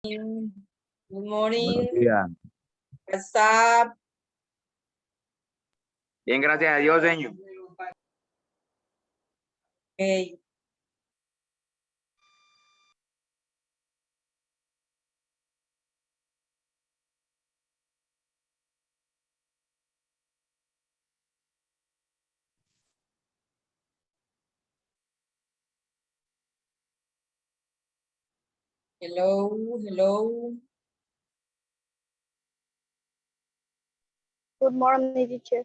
Good Buenos morning. días. What's up? Bien, gracias a Dios, señor. Okay. Hello, hello. Good morning, teacher.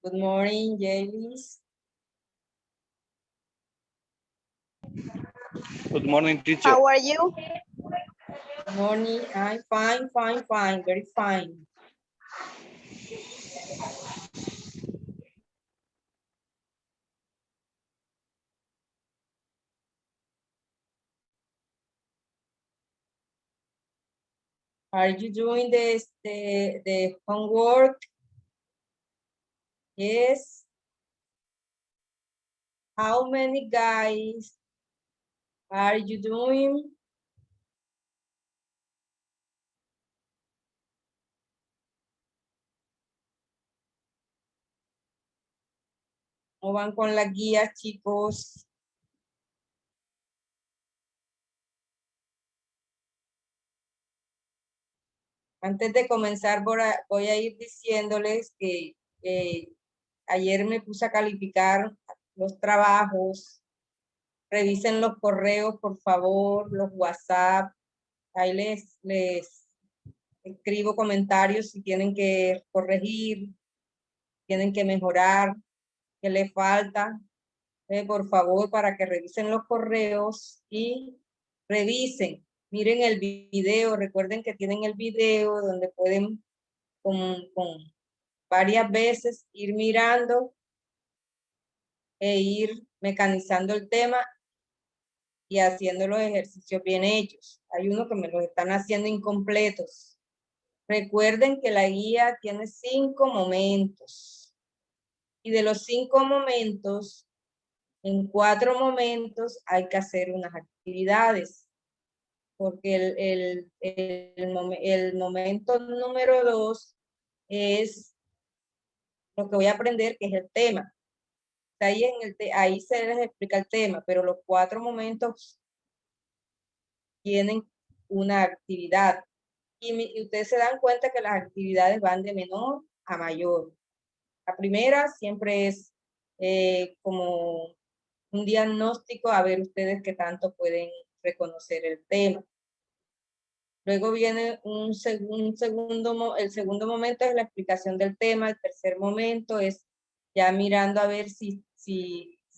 Good morning, Javis. Good morning, teacher. How are you? Good morning. I'm fine, fine, fine, very fine. Are you doing the homework? Yes. How many guys are you doing? ¿Cómo van con la guía, chicos? Antes de comenzar, voy a ir diciéndoles que ayer me puse a calificar los trabajos. Revisen los correos, por favor, los WhatsApp. Ahí les escribo comentarios si tienen que corregir, tienen que mejorar, qué les falta. Por favor, para que revisen los correos y revisen. Miren el video, recuerden que tienen el video donde pueden con varias veces ir mirando e ir mecanizando el tema y haciendo los ejercicios bien hechos. Hay unos que me los están haciendo incompletos. Recuerden que la guía tiene 5 momentos. Y de los 5 momentos, en 4 momentos hay que hacer unas actividades. Porque el momento número 2 es lo que voy a aprender, que es el tema. Ahí se les explica el tema, pero los 4 momentos tienen una actividad. Y ustedes se dan cuenta que las actividades van de menor a mayor. La primera siempre es como un diagnóstico, a ver ustedes qué tanto pueden reconocer el tema. Luego viene el segundo momento es la explicación del tema. El tercer momento es ya mirando a ver si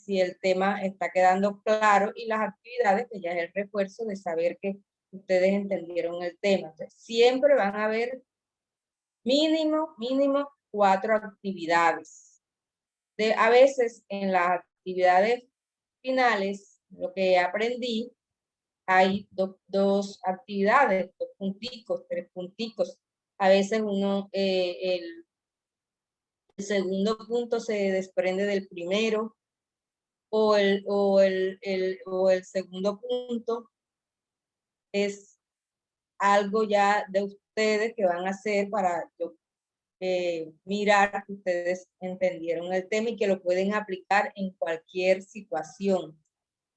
el tema está quedando claro, y las actividades, que ya es el refuerzo de saber que ustedes entendieron el tema. Entonces, siempre van a haber mínimo 4 actividades. A veces en las actividades finales, lo que aprendí, hay dos actividades, 2 punticos, 3 punticos. A veces el segundo punto se desprende del primero, o el segundo punto es algo ya de ustedes que van a hacer para mirar que ustedes entendieron el tema y que lo pueden aplicar en cualquier situación.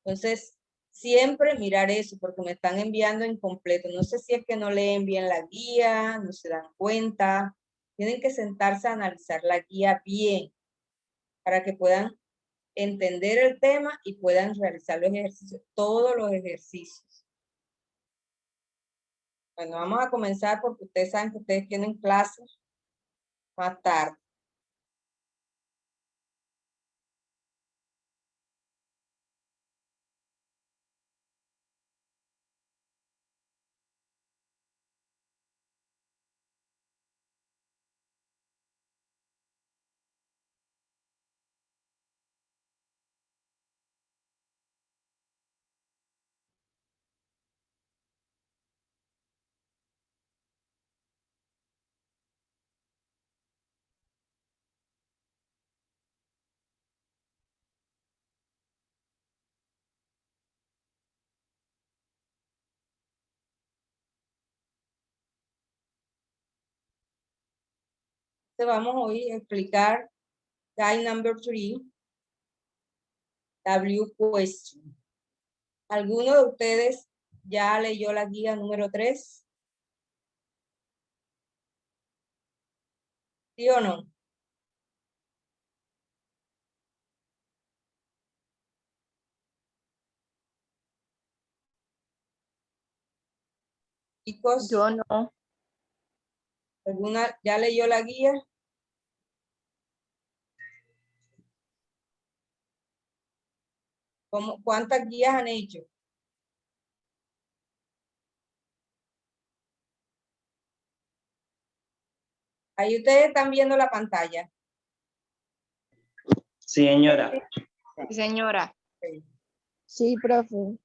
Entonces, siempre mirar eso, porque me están enviando incompleto. No sé si es que no leen bien la guía, no se dan cuenta. Tienen que sentarse a analizar la guía bien para que puedan entender el tema y puedan realizar los ejercicios, todos los ejercicios. Bueno, vamos a comenzar porque ustedes saben que ustedes tienen clases más tarde. Entonces vamos hoy a explicar guide number 3, W question. ¿Alguno de ustedes ya leyó la guía número 3? ¿Sí o no? Chicos, Yo no. ¿alguna ya leyó la guía? ¿Cuántas guías han hecho? Ahí ustedes están viendo la pantalla. Sí, señora. Sí, señora. Ok. Sí, profe.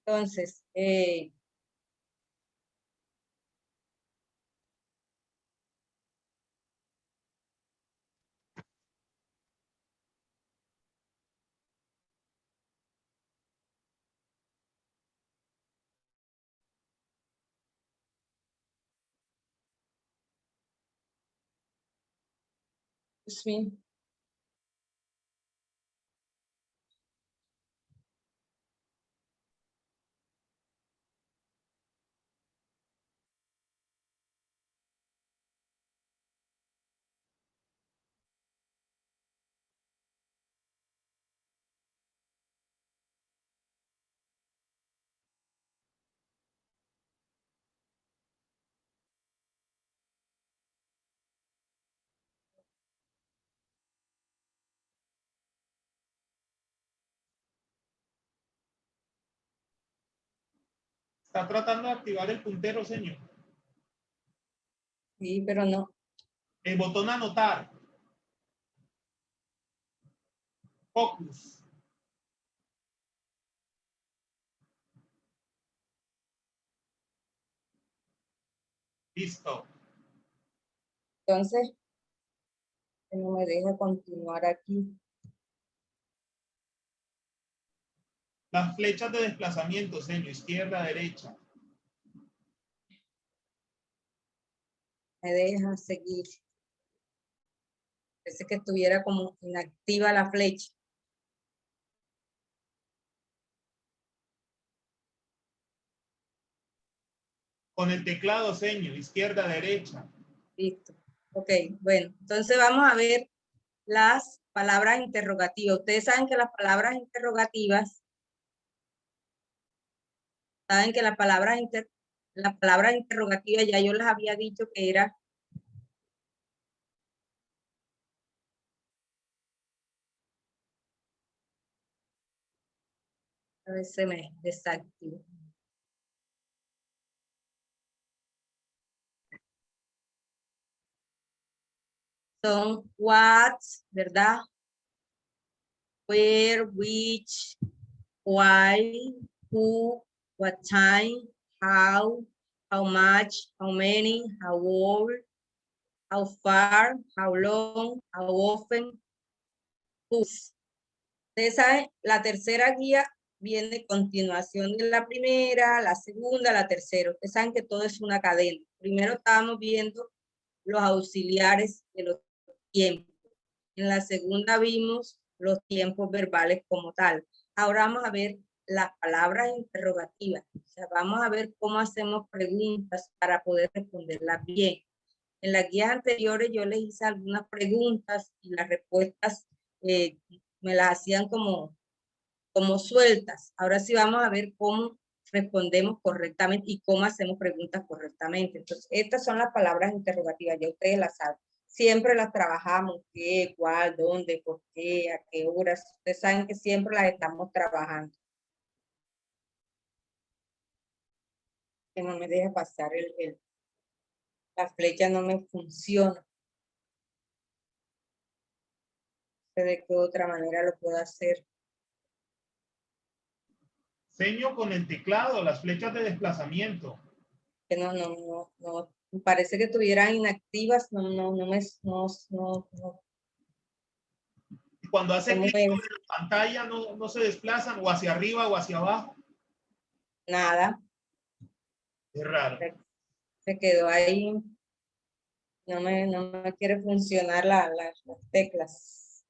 Entonces, excuse me. Está tratando de activar el puntero, señor. Sí, pero no. El botón anotar. Focus. Listo. Entonces, no me deja continuar aquí. Las flechas de desplazamiento, señor. Izquierda, derecha. Me deja seguir. Parece que estuviera como inactiva la flecha. Con el teclado, señor. Izquierda, derecha. Listo. Ok, bueno, entonces vamos a ver las palabras interrogativas. Ustedes saben que las palabras interrogativas, saben que las palabras interrogativas ya yo les había dicho que era a ver, se me desactivó. Son what, ¿verdad? Where, which, why, who, what time, how much, how many, how old, how far, how long, how often, whose. Ustedes saben, la tercera guía viene a continuación de la primera, la segunda, la tercera. Ustedes saben que todo es una cadena. Primero estábamos viendo los auxiliares de los tiempos. En la segunda vimos los tiempos verbales como tal. Ahora vamos a ver las palabras interrogativas. O sea, vamos a ver cómo hacemos preguntas para poder responderlas bien. En las guías anteriores yo les hice algunas preguntas y las respuestas me las hacían como sueltas. Ahora sí vamos a ver cómo respondemos correctamente y cómo hacemos preguntas correctamente. Entonces, estas son las palabras interrogativas, ya ustedes las saben. Siempre las trabajamos, qué, cuál, dónde, por qué, a qué horas. Ustedes saben que siempre las estamos trabajando. Que no me deja pasar la flecha, no me funciona. No sé de qué otra manera lo puedo hacer. Señor, con el teclado, las flechas de desplazamiento. Que no, parece que estuvieran inactivas, no. Y cuando hace clic mueve. sobre la pantalla, no se desplazan o hacia arriba o hacia abajo. Nada. Es raro. Se quedó ahí. No me quiere funcionar las teclas.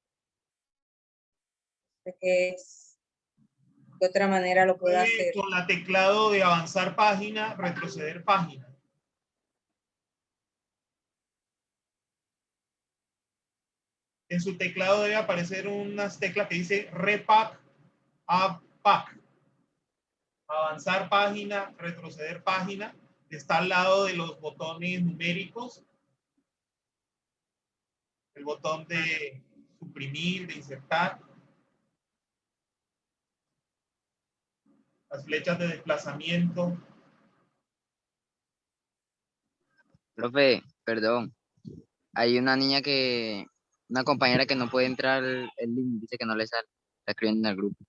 ¿De qué otra manera lo puedo hacer? Con la teclado de avanzar página, retroceder página. En su teclado debe aparecer unas teclas que dice Repack, Pack. Avanzar página, retroceder página. Está al lado de los botones numéricos. El botón de suprimir, de insertar. Las flechas de desplazamiento. Profe, perdón. Hay una niña una compañera que no puede entrar el link, dice que no le sale. Está escribiendo en el grupo.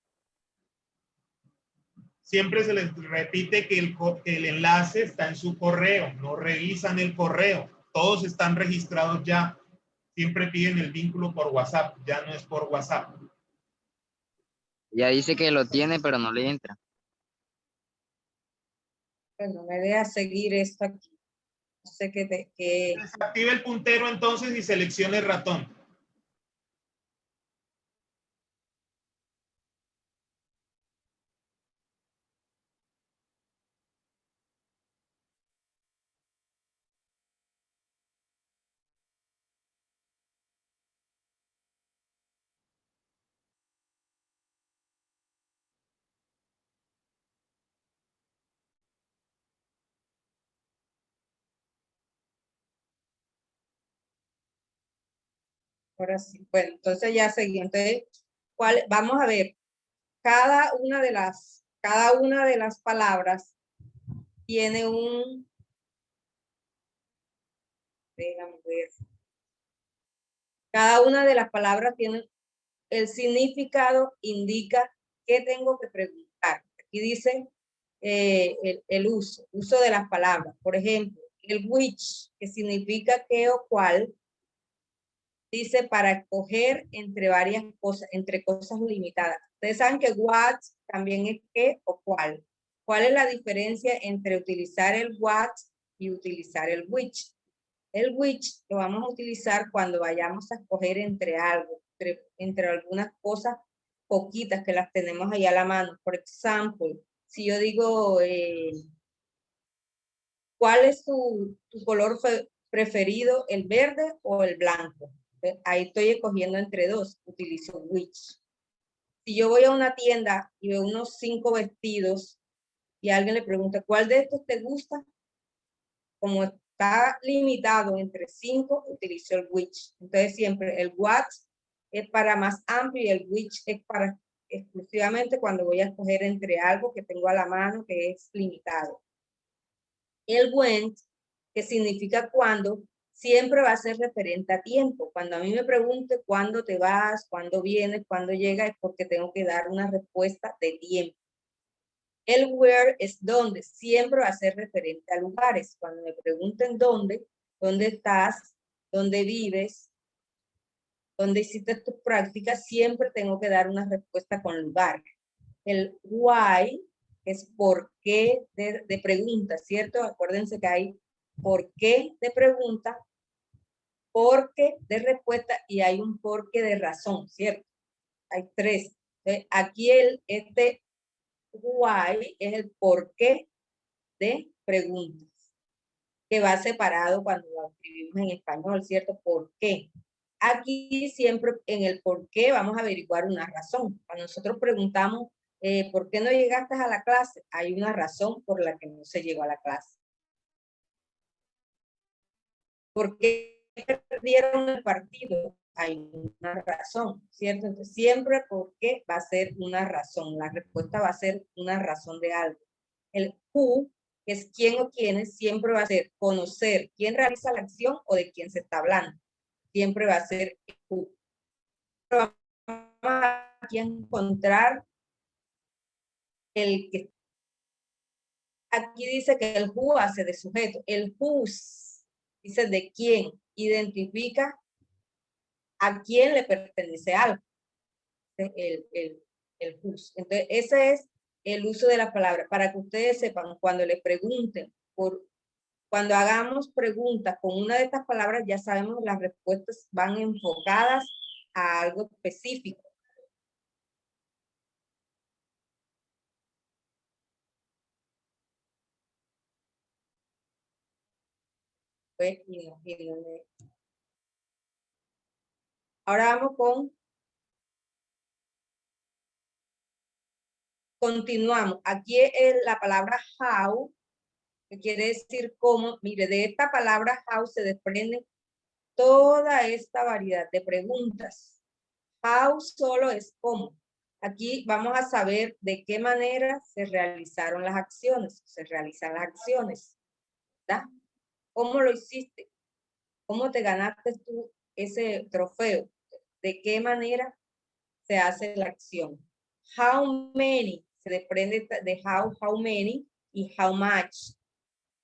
Siempre se les repite que el enlace está en su correo. No revisan el correo. Todos están registrados ya. Siempre piden el vínculo por WhatsApp. Ya no es por WhatsApp. Ella dice que lo tiene, pero no le entra. Bueno, me deja seguir esto aquí. No sé qué. Desactive el puntero entonces y seleccione el ratón. Ahora sí. Bueno, entonces ya seguí. Entonces, vamos a ver. Cada una de las palabras tiene un, déjame ver. Cada una de las palabras tiene el significado, indica qué tengo que preguntar. Aquí dice el uso de las palabras. Por ejemplo, el which, que significa qué o cuál, dice para escoger entre varias cosas, entre cosas limitadas. Ustedes saben que what también es qué o cuál. ¿Cuál es la diferencia entre utilizar el what y utilizar el which? El which lo vamos a utilizar cuando vayamos a escoger entre algo, entre algunas cosas poquitas que las tenemos ahí a la mano. Por ejemplo, si yo digo, ¿cuál es tu color preferido, el verde o el blanco? Ahí estoy escogiendo entre dos, utilizo which. Si yo voy a una tienda y veo unos 5 vestidos y alguien le pregunta, ¿cuál de estos te gusta? Como está limitado entre 5, utilizo el which. Entonces siempre el what es para más amplio y el which es para exclusivamente cuando voy a escoger entre algo que tengo a la mano que es limitado. El went, que significa cuándo, siempre va a ser referente a tiempo. Cuando a mí me pregunte cuándo te vas, cuándo vienes, cuándo llegas, es porque tengo que dar una respuesta de tiempo. El where es dónde, siempre va a ser referente a lugares. Cuando me pregunten dónde estás, dónde vives, dónde hiciste tus prácticas, siempre tengo que dar una respuesta con lugar. El why es por qué de pregunta, ¿cierto? Acuérdense que hay por qué de pregunta, por qué de respuesta y hay un por qué de razón, ¿cierto? Hay 3. Entonces, aquí este why es el por qué de preguntas, que va separado cuando lo escribimos en español, ¿cierto? ¿Por qué? Aquí siempre en el por qué vamos a averiguar una razón. Cuando nosotros preguntamos, ¿por qué no llegaste a la clase? Hay una razón por la que no se llegó a la clase. ¿Por qué perdieron el partido? Hay una razón, ¿cierto? Entonces siempre por qué va a ser una razón. La respuesta va a ser una razón de algo. El who, que es quién o quiénes, siempre va a ser conocer quién realiza la acción o de quién se está hablando. Siempre va a ser el who. Vamos aquí a encontrar el que aquí dice que el who hace de sujeto. El whose dice de quién, identifica a quién le pertenece algo. El whose. Entonces, ese es el uso de la palabra, para que ustedes sepan, cuando le pregunten por Cuando hagamos preguntas con una de estas palabras, ya sabemos las respuestas van enfocadas a algo específico. Pues, ahora vamos con, continuamos. Aquí es la palabra how, que quiere decir cómo. Mire, de esta palabra how se desprende toda esta variedad de preguntas. How solo es cómo. Aquí vamos a saber de qué manera se realizaron las acciones, se realizan las acciones. ¿Verdad? ¿Cómo lo hiciste? ¿Cómo te ganaste tú ese trofeo? ¿De qué manera se hace la acción? How many se desprende de how many y how much.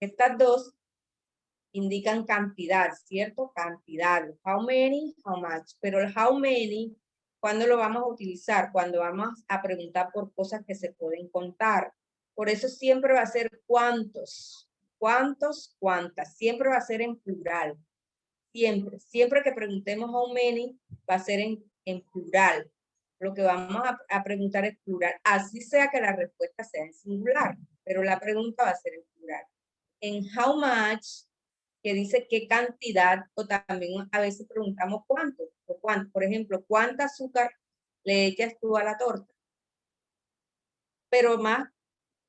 Estas dos indican cantidad, ¿cierto? Cantidad. How many, how much. Pero el how many, ¿cuándo lo vamos a utilizar? Cuando vamos a preguntar por cosas que se pueden contar. Por eso siempre va a ser cuántos. ¿Cuántos? ¿Cuántas? Siempre va a ser en plural. Siempre. Siempre que preguntemos how many, va a ser en plural. Lo que vamos a preguntar es plural. Así sea que la respuesta sea en singular, pero la pregunta va a ser en plural. En how much, que dice qué cantidad, o también a veces preguntamos cuánto, o cuánto. Por ejemplo, ¿cuánta azúcar le echas tú a la torta? Pero más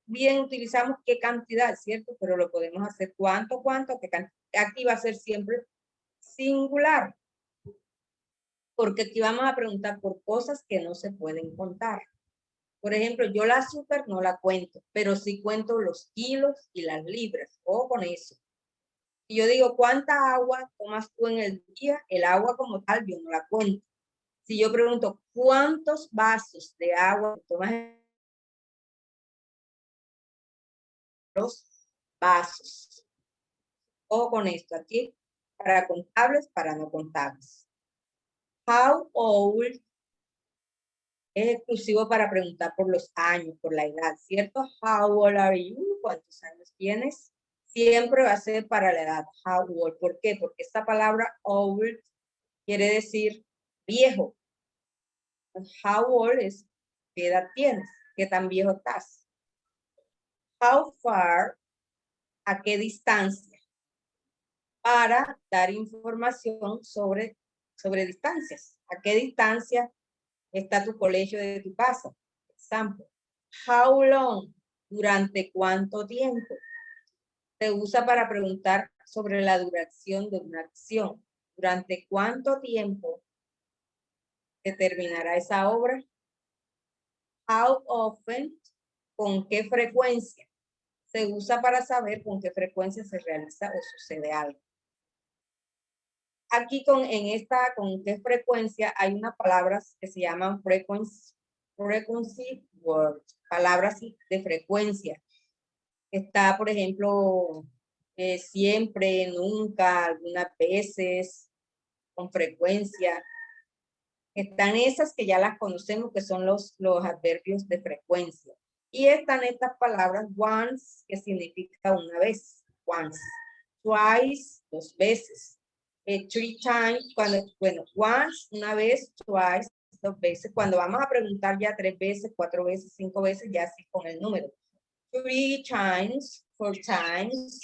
bien utilizamos qué cantidad, ¿cierto? Pero lo podemos hacer cuánto, qué cantidad. Aquí va a ser siempre singular. Porque aquí vamos a preguntar por cosas que no se pueden contar. Por ejemplo, yo la azúcar no la cuento, pero sí cuento los kilos y las libras. Ojo con eso. Y yo digo, ¿cuánta agua tomas tú en el día? El agua como tal, yo no la cuento. Si yo pregunto, ¿cuántos vasos de agua tomas en los vasos? Ojo con esto aquí, para contables, para no contables. How old es exclusivo para preguntar por los años, por la edad, ¿cierto? How old are you? ¿Cuántos años tienes? Siempre va a ser para la edad. How old. ¿Por qué? Porque esta palabra old quiere decir viejo. How old es qué edad tienes, qué tan viejo estás. How far, a qué distancia, para dar información sobre distancias. ¿A qué distancia está tu colegio de tu casa? Example. How long, durante cuánto tiempo. Se usa para preguntar sobre la duración de una acción. ¿Durante cuánto tiempo se terminará esa obra? How often, con qué frecuencia. Se usa para saber con qué frecuencia se realiza o sucede algo. Aquí con qué frecuencia hay unas palabras que se llaman frequency words, palabras de frecuencia. Está, por ejemplo, siempre, nunca, algunas veces, con frecuencia. Están esas que ya las conocemos, que son los adverbios de frecuencia. Y están estas palabras once, que significa una vez, once. Twice, dos veces. Three times, once, una vez, twice, dos veces. Cuando vamos a preguntar ya 3 veces, 4 veces, 5 veces, ya así con el número. 3 times, 4 times.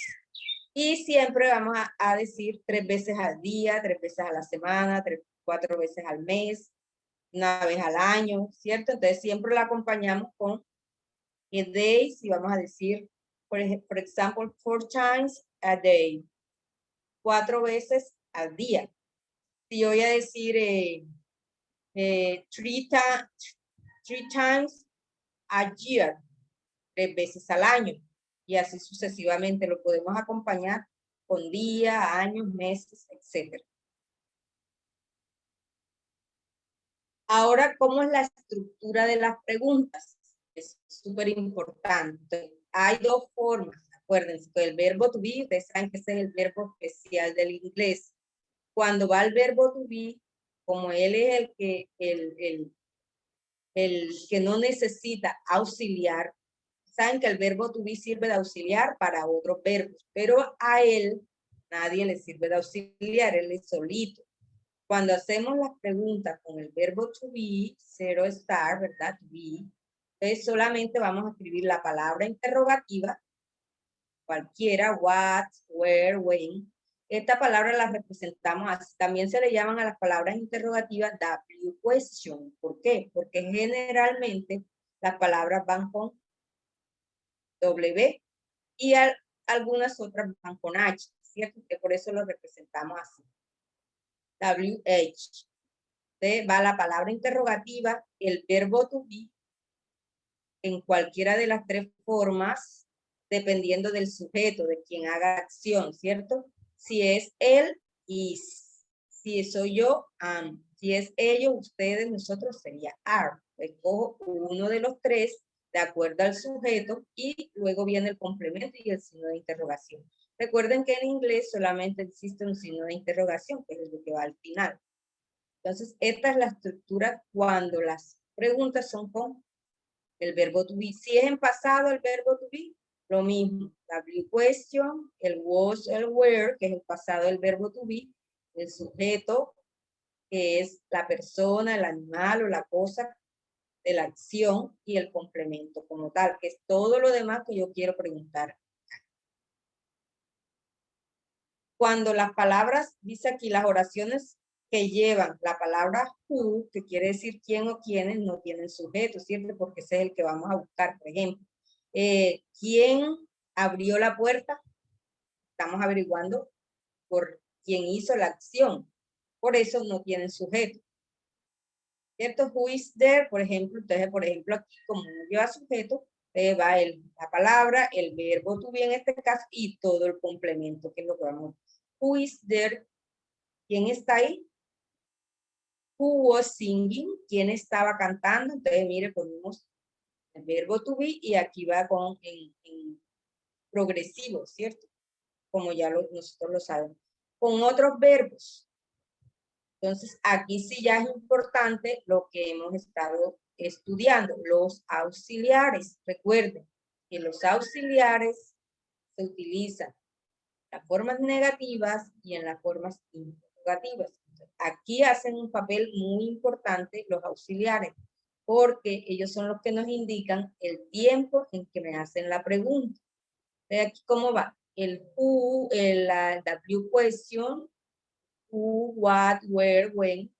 Y siempre vamos a decir 3 veces al día, 3 veces a la semana, 4 veces al mes, una vez al año, ¿cierto? Entonces siempre la acompañamos con a day, si vamos a decir, por ejemplo, 4 times a day, 4 veces al día. Si yo voy a decir 3 times a year, 3 veces al año, y así sucesivamente lo podemos acompañar con día, años, meses, etc. Ahora, ¿cómo es la estructura de las preguntas? Es súper importante. Hay 2 formas. Acuérdense que el verbo to be, ustedes saben que ese es el verbo especial del inglés. Cuando va el verbo to be, como él es el que no necesita auxiliar, saben que el verbo to be sirve de auxiliar para otros verbos, pero a él nadie le sirve de auxiliar, él es solito. Cuando hacemos las preguntas con el verbo to be, 0 star, ¿verdad? To be, entonces solamente vamos a escribir la palabra interrogativa, cualquiera, what, where, when. Esta palabra la representamos así. También se le llaman a las palabras interrogativas W question. ¿Por qué? Porque generalmente las palabras van con W y algunas otras van con H, ¿cierto? Que por eso lo representamos así. WH. Entonces va la palabra interrogativa, el verbo to be, en cualquiera de las tres formas, dependiendo del sujeto, de quien haga acción, ¿cierto? Si es él, is. Si soy yo, am. Si es ellos, ustedes, nosotros, sería are. Escojo uno de los tres de acuerdo al sujeto y luego viene el complemento y el signo de interrogación. Recuerden que en inglés solamente existe un signo de interrogación, que es el que va al final. Entonces, esta es la estructura cuando las preguntas son con el verbo to be. Si es en pasado el verbo to be, lo mismo. W question, el was, el were, que es el pasado del verbo to be, el sujeto, que es la persona, el animal o la cosa de la acción, y el complemento como tal, que es todo lo demás que yo quiero preguntar. Cuando las palabras, dice aquí, las oraciones que llevan la palabra who, que quiere decir quién o quiénes, no tienen sujeto, ¿cierto? Porque ese es el que vamos a buscar, por ejemplo. ¿Quién abrió la puerta? Estamos averiguando por quién hizo la acción. Por eso no tienen sujeto. ¿Cierto? Who is there, por ejemplo. Entonces, por ejemplo, aquí como no lleva sujeto, va la palabra, el verbo to be en este caso y todo el complemento, que es lo que vamos a ver. Who is there? ¿Quién está ahí? Who was singing? ¿Quién estaba cantando? Entonces, mire, ponemos el verbo to be y aquí va con en progresivo, ¿cierto? Como ya nosotros lo sabemos. Con otros verbos. Entonces, aquí sí ya es importante lo que hemos estado estudiando, los auxiliares. Recuerden que los auxiliares se utilizan en las formas negativas y en las formas interrogativas. Aquí hacen un papel muy importante los auxiliares, porque ellos son los que nos indican el tiempo en que me hacen la pregunta. ¿De aquí cómo va? El who, la W question, who, what, where, when,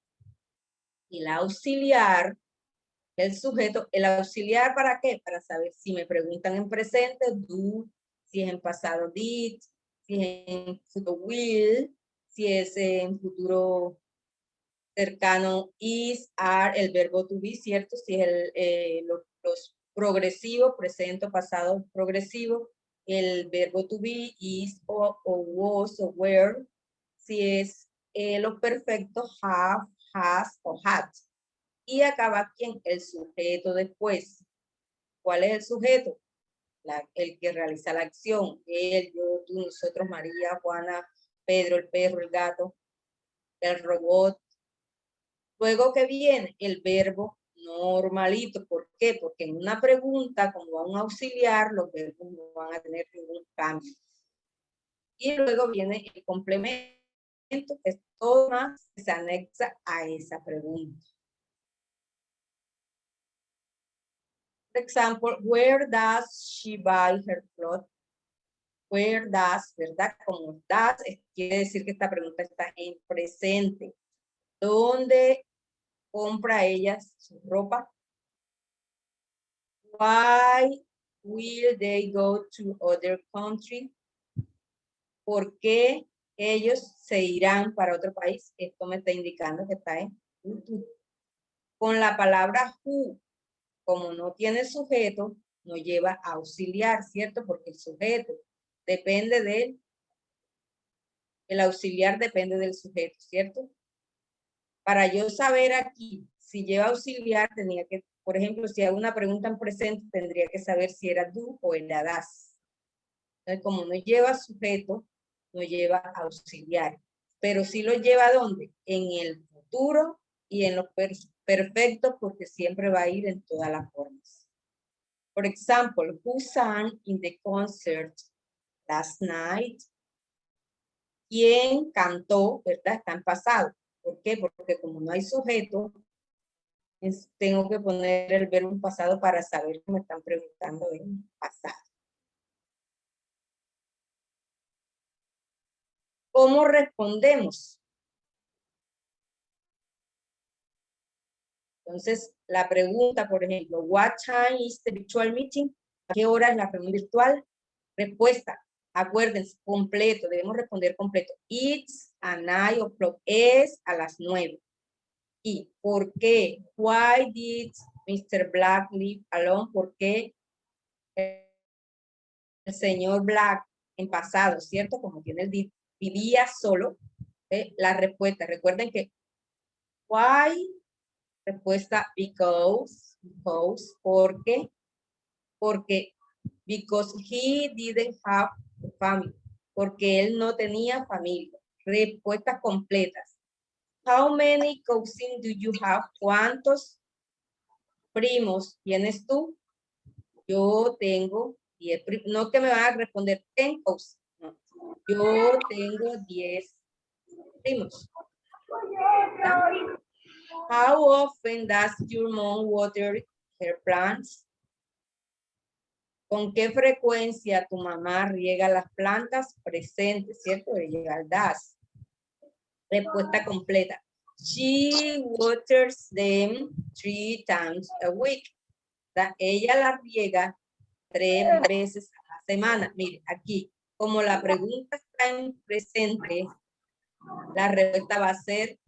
y el auxiliar, el sujeto. ¿El auxiliar para qué? Para saber si me preguntan en presente, do, si es en pasado, did, si es en futuro, will, si es en futuro cercano, is, are, el verbo to be, ¿cierto? Si es los progresivos, presente, pasado, progresivo, el verbo to be, is, o was, o were, si es los perfectos, have, has, o had. Y acaba ¿quién? El sujeto después. ¿Cuál es el sujeto? El que realiza la acción. Él, yo, tú, nosotros, María, Juana, Pedro, el perro, el gato, el robot. Luego que viene el verbo normalito. ¿Por qué? Porque en una pregunta, como va un auxiliar, los verbos no van a tener ningún cambio. Y luego viene el complemento, que es todo más que se anexa a esa pregunta. For example, where does she buy her clothes? Where does, ¿verdad? Como does, quiere decir que esta pregunta está en presente. ¿Dónde compra ella su ropa? Why will they go to other country? ¿Por qué ellos se irán para otro país? Esto me está indicando que está en futuro. Con la palabra who, como no tiene sujeto, no lleva auxiliar, ¿cierto? Porque el sujeto depende el auxiliar depende del sujeto, ¿cierto? Para yo saber aquí si lleva auxiliar, tenía que, por ejemplo, si hago una pregunta en presente, tendría que saber si era do o era das. Entonces, como no lleva sujeto, no lleva auxiliar. Pero sí lo lleva ¿dónde? En el futuro y en los perfectos, porque siempre va a ir en todas las formas. For example, who sang in the concert last night? ¿Quién cantó? ¿Verdad? Está en pasado. ¿Por qué? Porque como no hay sujeto, tengo que poner el verbo en pasado para saber que me están preguntando en pasado. ¿Cómo respondemos? Entonces, la pregunta, por ejemplo, what time is the virtual meeting? ¿A qué hora es la reunión virtual? Respuesta, acuérdense, completo, debemos responder completo. It's a 9 o'clock, es a las 9. ¿Y por qué? Why did Mr. Black live alone? ¿Por qué el señor Black en pasado, cierto? Como tiene el did, vivía solo. La respuesta, recuerden que why, respuesta because, porque because he didn't have a family, porque él no tenía familia. Respuestas completas. How many cousins do you have? ¿Cuántos primos tienes tú? Yo tengo 10 primos. No que me van a responder 10 cousins. No. Yo tengo 10 primos. How often does your mom water her plants? ¿Con qué frecuencia tu mamá riega las plantas? Presente, ¿cierto? Ella das. Respuesta completa. She waters them 3 times a week. Ella las riega 3 veces a la semana. Mire, aquí, como la pregunta está en presente, la respuesta va a ser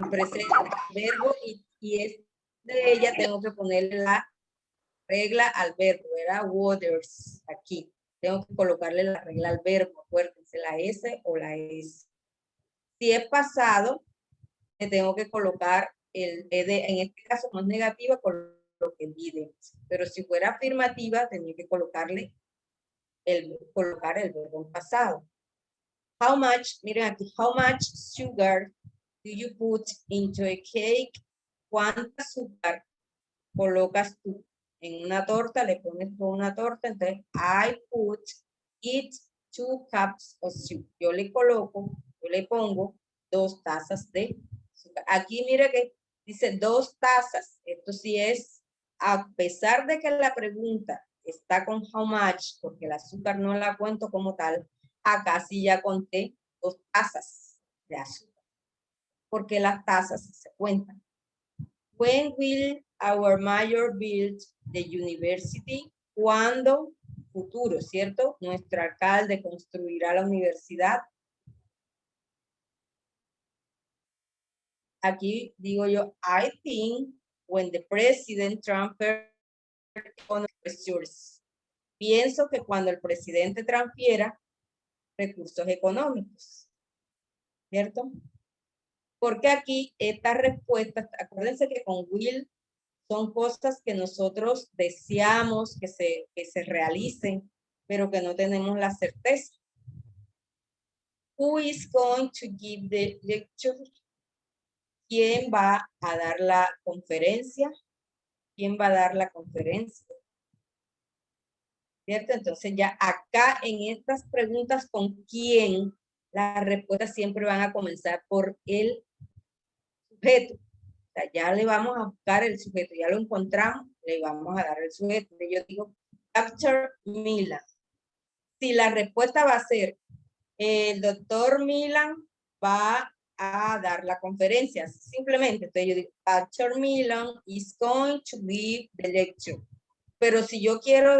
en presente, verbo, y es de ella, tengo que ponerle la regla al verbo, ¿verdad? Waters, aquí. Tengo que colocarle la regla al verbo, acuérdense, la S o la S. Si es pasado, le tengo que colocar el ED, en este caso no es negativa, coloco el didn't. Pero si fuera afirmativa, tenía que colocarle colocar el verbo en pasado. How much, miren aquí, how much sugar do you put into a cake? ¿Cuánta azúcar colocas tú en una torta? Le pones por una torta, entonces I put it 2 cups of sugar. Yo le pongo 2 tazas de azúcar. Aquí mire que dice 2 tazas. Esto sí es, a pesar de que la pregunta está con how much, porque el azúcar no la cuento como tal, acá sí ya conté 2 tazas de azúcar, porque las tazas se cuentan. When will our mayor build the university? ¿Cuándo? Futuro, ¿cierto? Nuestro alcalde construirá la universidad. Aquí digo yo, I think when the president transfer resources. Pienso que cuando el presidente transfiera recursos económicos, ¿cierto? Porque aquí estas respuestas, acuérdense que con will son cosas que nosotros deseamos que se realicen, pero que no tenemos la certeza. Who is going to give the lecture? ¿Quién va a dar la conferencia? ¿Quién va a dar la conferencia? ¿Cierto? Entonces ya acá en estas preguntas con quién, las respuestas siempre van a comenzar por el sujeto. O sea, ya le vamos a buscar el sujeto, ya lo encontramos, le vamos a dar el sujeto. Yo digo, Dr. Milan. Si la respuesta va a ser, el doctor Milan va a dar la conferencia, simplemente. Entonces yo digo, Dr. Milan is going to give the lecture. Pero si yo quiero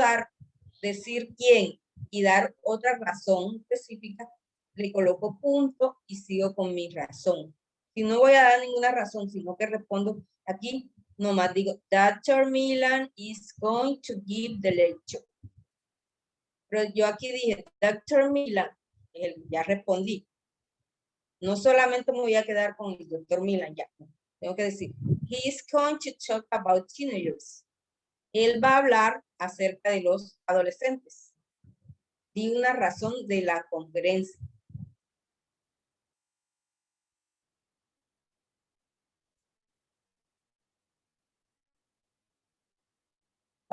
decir quién y dar otra razón específica, le coloco punto y sigo con mi razón. Si no voy a dar ninguna razón, sino que respondo aquí, nomás digo, Dr. Milan is going to give the lecture. Pero yo aquí dije, Dr. Milan, ya respondí. No solamente me voy a quedar con el Dr. Milan, ya. Tengo que decir, he is going to talk about teenagers. Él va a hablar acerca de los adolescentes. Di una razón de la conferencia.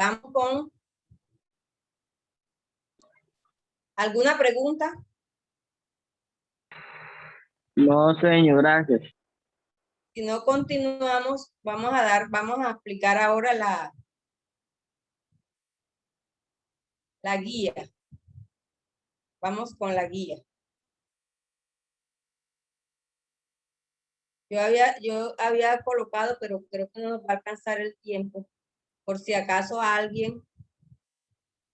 Vamos con ¿alguna pregunta? No, señor, gracias. Si no continuamos, vamos a explicar ahora la guía. Vamos con la guía. Yo había colocado, pero creo que no nos va a alcanzar el tiempo. Por si acaso alguien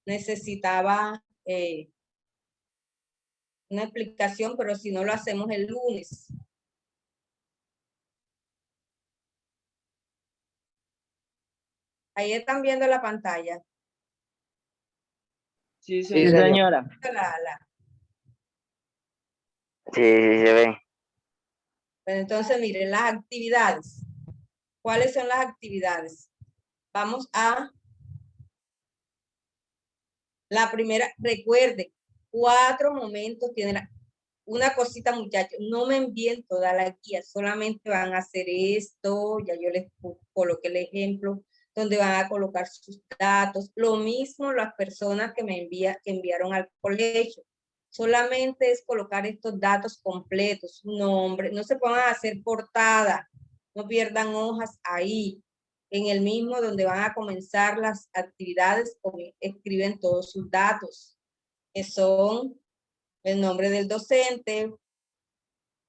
necesitaba una explicación, pero si no lo hacemos el lunes. Ahí están viendo la pantalla. Sí, señor. señora. Sí, sí, se ve. Pero entonces, miren, las actividades. ¿Cuáles son las actividades? Vamos a la primera. Recuerden, 4 momentos tienen. Una cosita, muchachos, no me envíen toda la guía, solamente van a hacer esto, ya yo les coloqué el ejemplo, donde van a colocar sus datos. Lo mismo las personas que enviaron al colegio. Solamente es colocar estos datos completos, su nombre, no se pongan a hacer portada, no pierdan hojas ahí. En el mismo donde van a comenzar las actividades, escriben todos sus datos, que son el nombre del docente,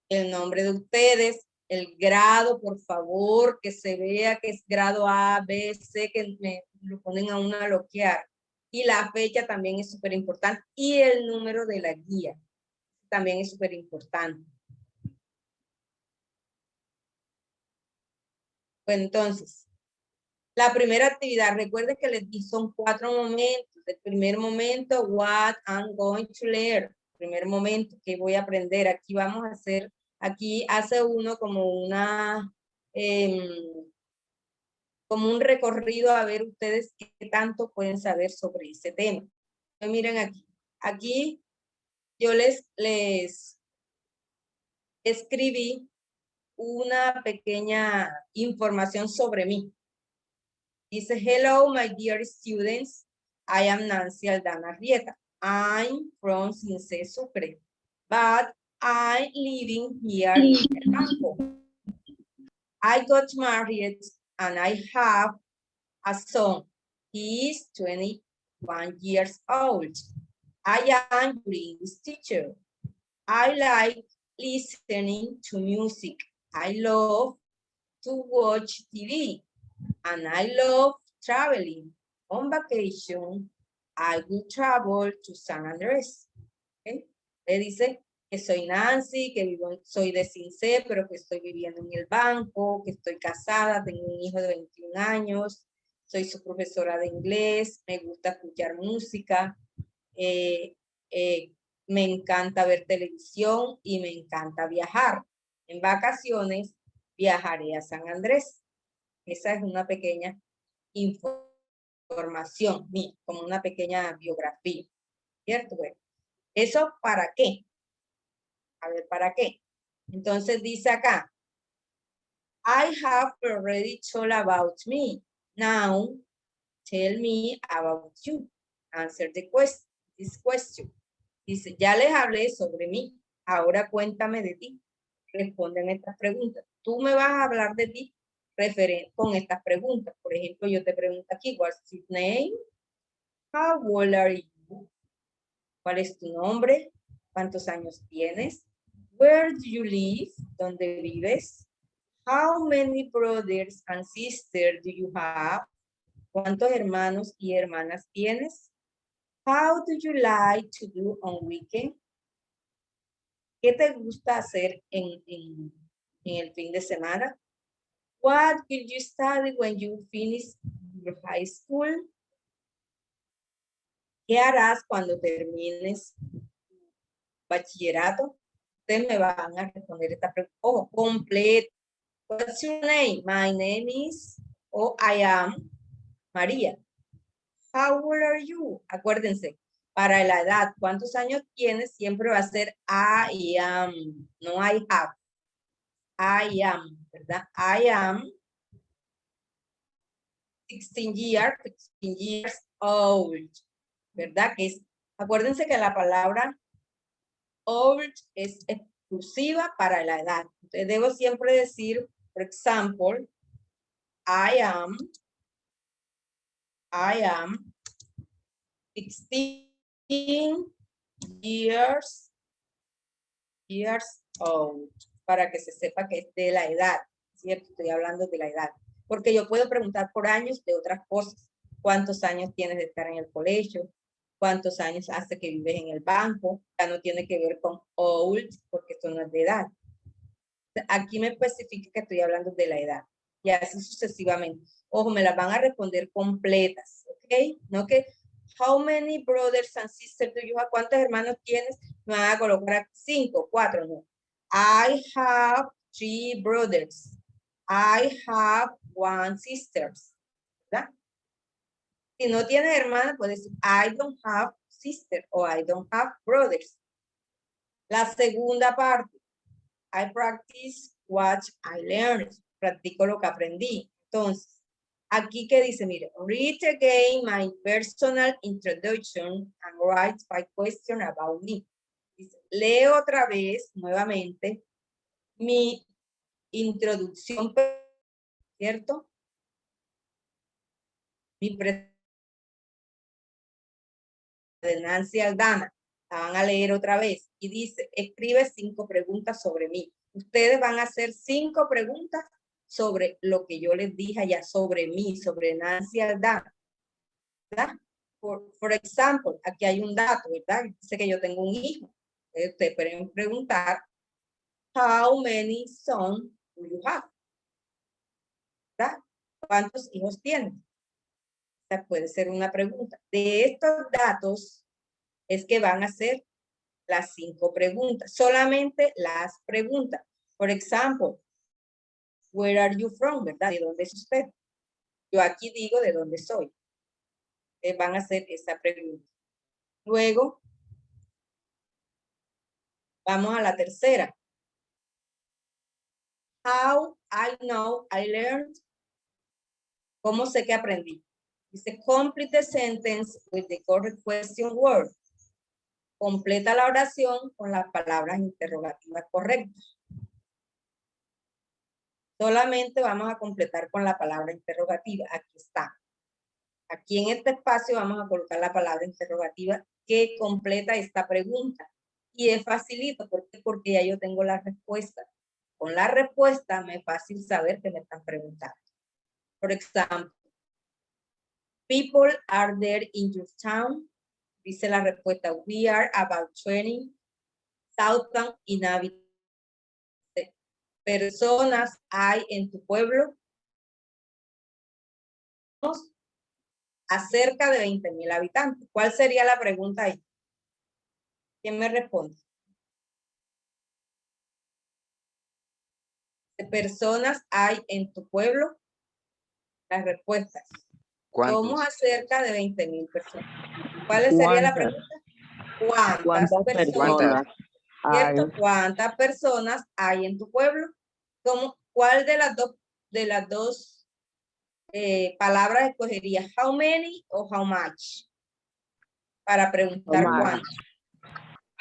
el nombre de ustedes, el grado, por favor, que se vea que es grado A, B, C, que me lo ponen a una bloquear. Y la fecha también es súper importante. Y el número de la guía también es súper importante. Pues entonces, la primera actividad, recuerden que les di son 4 momentos. El primer momento, what I'm going to learn. Primer momento, que voy a aprender. Aquí vamos a hacer, aquí hace uno como como un recorrido a ver ustedes qué tanto pueden saber sobre ese tema. Entonces, miren aquí. Aquí yo les escribí una pequeña información sobre mí. Dice, hello, my dear students. I am Nancy Aldana Rieta. I'm from Cincé Sucre, but I'm living here in Campo. I got married and I have a son. He is 21 years old. I am your English teacher. I like listening to music. I love to watch TV. And I love traveling. On vacation, I will travel to San Andrés. ¿Okay? Le dice que soy Nancy, que soy de Cincé, pero que estoy viviendo en el banco, que estoy casada, tengo un hijo de 21 años, soy su profesora de inglés, me gusta escuchar música, me encanta ver televisión y me encanta viajar. En vacaciones viajaré a San Andrés. Esa es una pequeña información mía, como una pequeña biografía, ¿cierto? Bueno, ¿eso para qué? A ver, ¿para qué? Entonces dice acá, I have already told about me. Now, tell me about you. Answer this question. Dice, ya les hablé sobre mí. Ahora cuéntame de ti. Responden estas preguntas. Tú me vas a hablar de ti con estas preguntas. Por ejemplo, yo te pregunto aquí, what's your name? How old are you? ¿Cuál es tu nombre? ¿Cuántos años tienes? Where do you live? ¿Dónde vives? How many brothers and sisters do you have? ¿Cuántos hermanos y hermanas tienes? How do you like to do on weekend? ¿Qué te gusta hacer en el fin de semana? What will you study when you finish your high school? ¿Qué harás cuando termines bachillerato? Ustedes me van a responder esta pregunta. Oh, completo. What's your name? My name is, I am María. How old are you? Acuérdense, para la edad, ¿cuántos años tienes? Siempre va a ser I am, no I have. I am, ¿verdad? I am 16 years old, ¿verdad? Que es, acuérdense que la palabra old es exclusiva para la edad. Entonces debo siempre decir, por ejemplo, I am 16 years old, para que se sepa que es de la edad, ¿cierto? Estoy hablando de la edad, porque yo puedo preguntar por años de otras cosas. ¿Cuántos años tienes de estar en el colegio? ¿Cuántos años hace que vives en el banco? Ya no tiene que ver con old, porque esto no es de edad. Aquí me especifica que estoy hablando de la edad, y así sucesivamente. Ojo, me las van a responder completas, ¿ok? No que, how many brothers and sisters do you have? ¿Cuántos hermanos tienes? Me van a colocar 5, 4, no. I have 3 brothers. I have 1 sister. ¿Verdad? Si no tienes hermanos, puedes decir, I don't have sister o I don't have brothers. La segunda parte, I practice what I learned. Practico lo que aprendí. Entonces, aquí que dice, mire, read again my personal introduction and write 5 questions about me. Dice, leo otra vez, nuevamente, mi introducción, ¿cierto? Mi de Nancy Aldana. La van a leer otra vez. Y dice, escribe 5 preguntas sobre mí. Ustedes van a hacer 5 preguntas sobre lo que yo les dije allá, sobre mí, sobre Nancy Aldana. ¿Verdad? Por ejemplo, aquí hay un dato, ¿verdad? Dice que yo tengo un hijo. Ustedes pueden preguntar, how many sons do you have? ¿Verdad? ¿Cuántos hijos tienen? Esta puede ser una pregunta. De estos datos es que van a hacer las 5 preguntas. Solamente las preguntas. Por ejemplo, where are you from? ¿Verdad? ¿De dónde es usted? Yo aquí digo de dónde soy. Van a hacer esa pregunta. Luego, vamos a la tercera. How I know I learned. ¿Cómo sé que aprendí? Dice, complete the sentence with the correct question word. Completa la oración con las palabras interrogativas correctas. Solamente vamos a completar con la palabra interrogativa. Aquí está. Aquí en este espacio vamos a colocar la palabra interrogativa que completa esta pregunta. Y es facilito. ¿Por qué? Porque ya yo tengo la respuesta. Con la respuesta me es fácil saber que me están preguntando. Por ejemplo, people are there in your town? Dice la respuesta, we are about 20,000 inhabitants. Personas hay en tu pueblo. A cerca de 20,000 habitantes. ¿Cuál sería la pregunta ahí? ¿Quién me responde? ¿Qué personas hay en tu pueblo? Las respuestas. Somos a cerca de 20,000 personas. ¿Cuál sería la pregunta? ¿Cuántas personas? ¿Cierto? ¿Cuántas personas hay en tu pueblo? ¿Cuál de las dos palabras escogería? How many o how much? Para preguntar cuánto.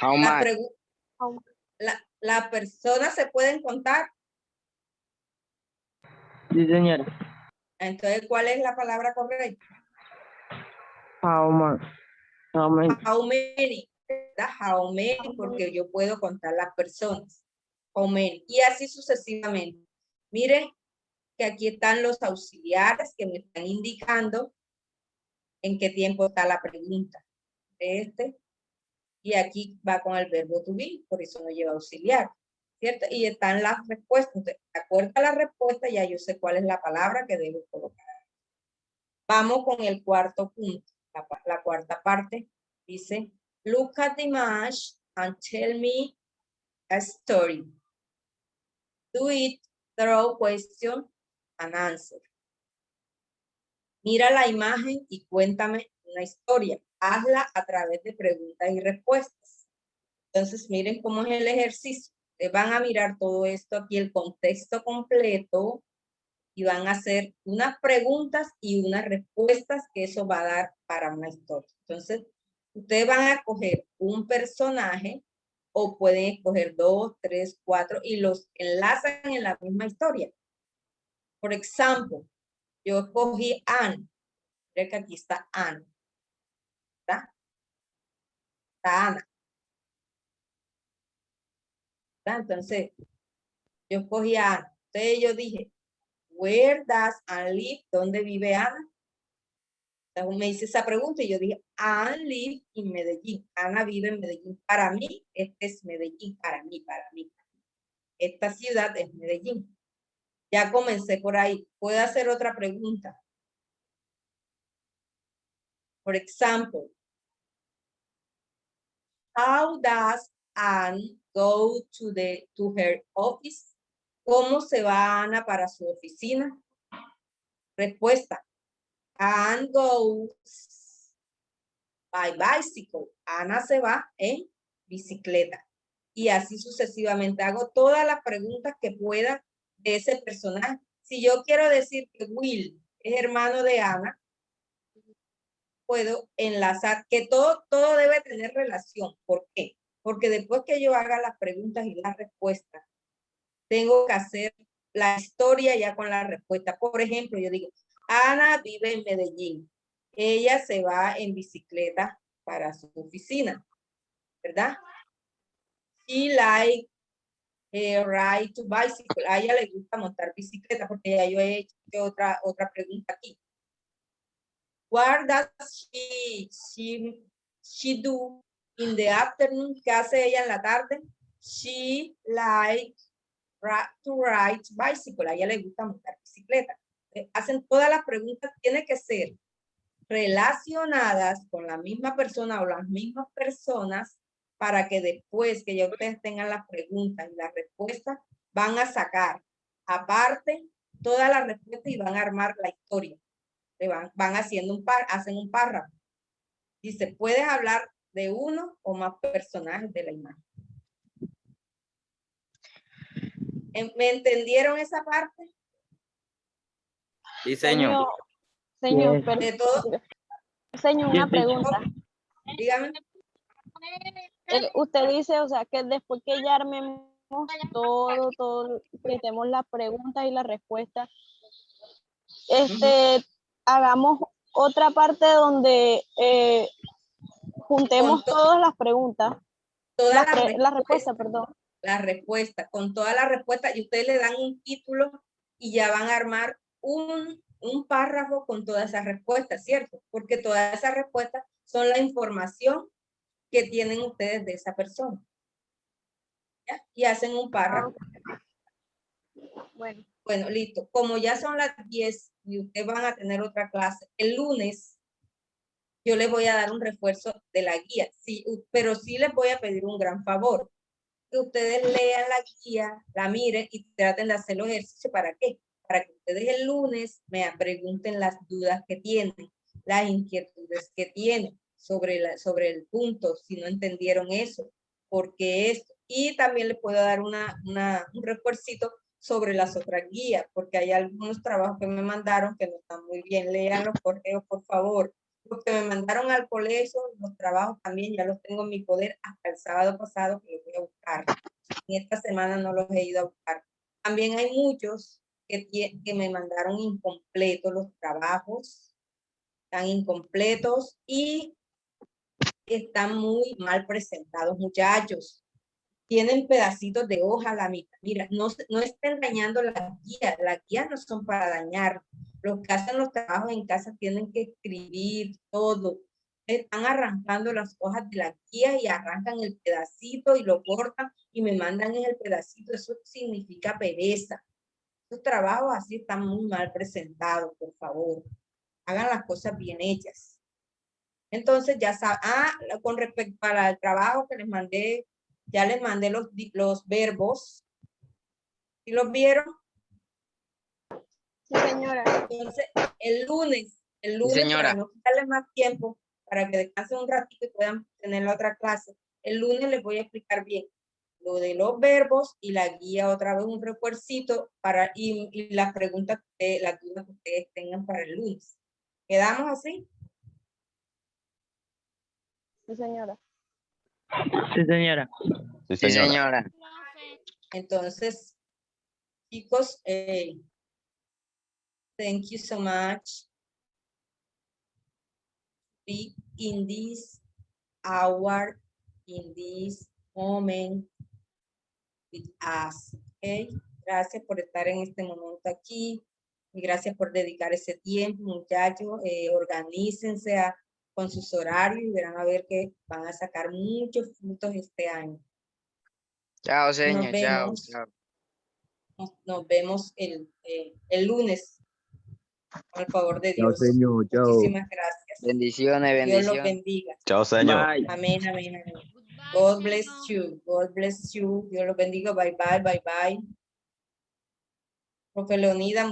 How much? ¿Las personas se pueden contar? Sí, señora. Entonces, ¿cuál es la palabra correcta? How much? How many? How many, ¿verdad? How many, porque yo puedo contar las personas. How many. Y así sucesivamente. Miren que aquí están los auxiliares que me están indicando en qué tiempo está la pregunta. Y aquí va con el verbo to be, por eso no lleva auxiliar. ¿Cierto? Y están las respuestas. Entonces, de acuerdo a la respuesta, ya yo sé cuál es la palabra que debo colocar. Vamos con el cuarto punto. La cuarta parte dice, look at the image and tell me a story. Do it through question and answer. Mira la imagen y cuéntame una historia. Hazla a través de preguntas y respuestas. Entonces, miren cómo es el ejercicio. Ustedes van a mirar todo esto aquí, el contexto completo. y van a hacer unas preguntas y unas respuestas que eso va a dar para una historia. Entonces, ustedes van a coger un personaje o pueden escoger 2, 3, 4 y los enlazan en la misma historia. Por ejemplo, yo escogí Anne. Mira que aquí está Anne. ¿Está? Está Ana. ¿Está? Entonces, yo escogí a Ana. Entonces yo dije, where does Anne live? ¿Dónde vive Ana? Entonces me hice esa pregunta y yo dije, Anne live in Medellín. Ana vive en Medellín. Para mí, este es Medellín. Para mí. Esta ciudad es Medellín. Ya comencé por ahí. ¿Puedo hacer otra pregunta? Por ejemplo, how does Anne go to her office? ¿Cómo se va Ana para su oficina? Respuesta. Anne goes by bicycle. Ana se va en bicicleta. Y así sucesivamente. Hago todas las preguntas que pueda de ese personaje. Si yo quiero decir que Will es hermano de Ana, puedo enlazar que todo debe tener relación. ¿Por qué? Porque después que yo haga las preguntas y las respuestas, tengo que hacer la historia ya con la respuesta. Por ejemplo, yo digo, Ana vive en Medellín. Ella se va en bicicleta para su oficina, ¿verdad? She like ride to bicycle. A ella le gusta montar bicicleta porque ya yo he hecho otra pregunta aquí. What does she do in the afternoon? ¿Qué hace ella en la tarde? She like to ride bicycle. A ella le gusta montar bicicleta. Hacen todas las preguntas, tiene que ser relacionadas con la misma persona o las mismas personas para que después que ya ustedes tengan las preguntas y las respuestas, van a sacar aparte todas las respuestas y van a armar la historia. Van haciendo hacen un párrafo. Dice, puedes hablar de uno o más personajes de la imagen. ¿Me entendieron esa parte? Sí, señor. Señor, Yes. De todo, señor, una Yes, teacher. pregunta. dígame. Usted dice, o sea, que después que ya armemos todo, que tenemos las preguntas y las respuestas, hagamos otra parte donde juntemos todas las preguntas, Todas las respuestas, perdón. La respuesta, con todas las respuestas, y ustedes le dan un título y ya van a armar un párrafo con todas esas respuestas, ¿cierto? Porque todas esas respuestas son la información que tienen ustedes de esa persona. ¿Ya? Y hacen un párrafo. Bueno, listo. Como ya son las 10 y ustedes van a tener otra clase, el lunes yo les voy a dar un refuerzo de la guía, sí, pero sí les voy a pedir un gran favor. Que ustedes lean la guía, la miren y traten de hacer los ejercicios. ¿Para qué? Para que ustedes el lunes me pregunten las dudas que tienen, las inquietudes que tienen sobre el punto, si no entendieron eso, porque esto. Y también les puedo dar un refuercito sobre las otras guías, porque hay algunos trabajos que me mandaron que no están muy bien. Lean los correos, por favor. Los que me mandaron al colegio, los trabajos también ya los tengo en mi poder hasta el sábado pasado que los voy a buscar. En esta semana no los he ido a buscar. También hay muchos que me mandaron incompletos los trabajos, están incompletos y están muy mal presentados, muchachos. Tienen pedacitos de hoja a la mitad. Mira, no estén dañando las guías no son para dañar. Los que hacen los trabajos en casa tienen que escribir todo. Están arrancando las hojas de la guía y arrancan el pedacito y lo cortan y me mandan el pedacito. Eso significa pereza. Esos trabajos así están muy mal presentados, por favor. Hagan las cosas bien hechas. Entonces ya saben, con respecto al trabajo que les mandé, ya les mandé los verbos. ¿Sí los vieron? Sí, señora. Entonces, el lunes, señora. para no quitarles más tiempo, para que descansen un ratito y puedan tener la otra clase, el lunes les voy a explicar bien lo de los verbos y la guía otra vez un refuercito para y las preguntas, las dudas que ustedes tengan para el lunes. ¿Quedamos así? Sí, señora. Sí, señora. Sí, Sí, señora. señora. Entonces, chicos, thank you so much. Be in this hour, in this moment with us. Okay. Gracias por estar en este momento aquí. Y gracias por dedicar ese tiempo, muchachos. Organícense con sus horarios y verán a ver que van a sacar muchos frutos este año. Chao, señor. Nos Chao. vemos. Chao. Nos vemos el lunes. Con el favor de Chao, Dios. señor. Chao. Muchísimas gracias. Bendiciones, Dios los bendiciones. bendiga. Chao, señor. Bye. Amén, amén, amén. God bless you. God bless you. Dios los bendiga. Bye, bye, bye, bye. Profe Leonida,